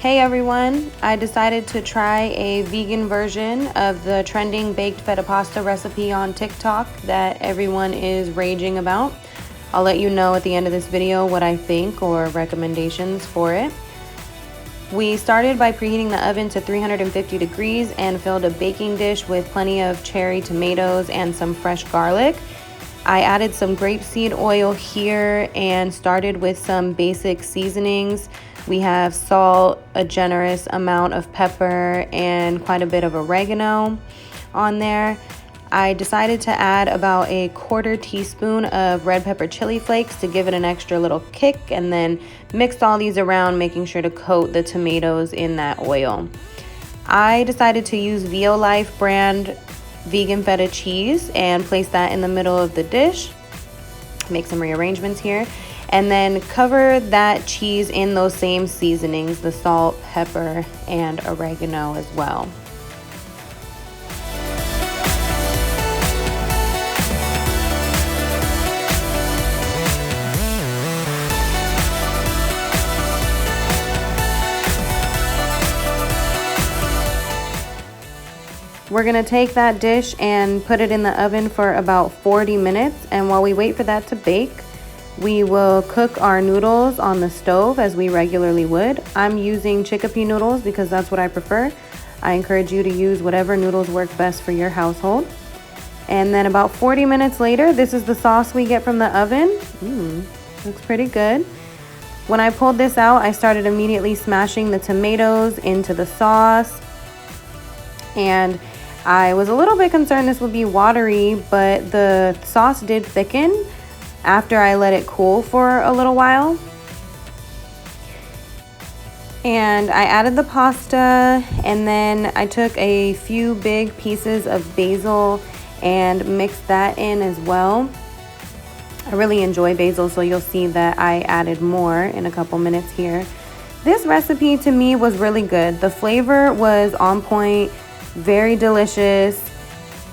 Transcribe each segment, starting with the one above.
Hey everyone, I decided to try a vegan version of the trending baked feta pasta recipe on TikTok that everyone is raging about. I'll let you know at the end of this video what I think or recommendations for it. We started by preheating the oven to 350 degrees and filled a baking dish with plenty of cherry tomatoes and some fresh garlic. I added some grapeseed oil here and started with some basic seasonings. We have salt, a generous amount of pepper, and quite a bit of oregano on there. I decided to add about a 1/4 teaspoon of red pepper chili flakes to give it an extra little kick, and then mixed all these around, making sure to coat the tomatoes in that oil. I decided to use Violife brand vegan feta cheese and place that in the middle of the dish. Make some rearrangements here. And then cover that cheese in those same seasonings, the salt, pepper, and oregano as well. We're gonna take that dish and put it in the oven for about 40 minutes. And while we wait for that to bake, we will cook our noodles on the stove as we regularly would. I'm using chickpea noodles because that's what I prefer. I encourage you to use whatever noodles work best for your household. And then about 40 minutes later, this is the sauce we get from the oven. Looks pretty good. When I pulled this out, I started immediately smashing the tomatoes into the sauce. And I was a little bit concerned this would be watery, but the sauce did thicken after I let it cool for a little while. And I added the pasta, and then I took a few big pieces of basil and mixed that in as well. I really enjoy basil, so you'll see that I added more in a couple minutes here. This recipe to me was really good. The flavor was on point, very delicious.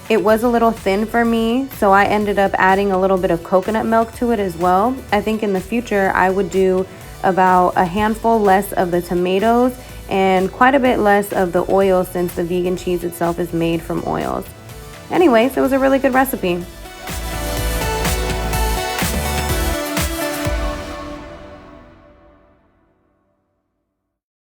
It was a little thin for me, so I ended up adding a little bit of coconut milk to it as well. I think in the future I would do about a handful less of the tomatoes and quite a bit less of the oil, since the vegan cheese itself is made from oils. Anyways, it was a really good recipe.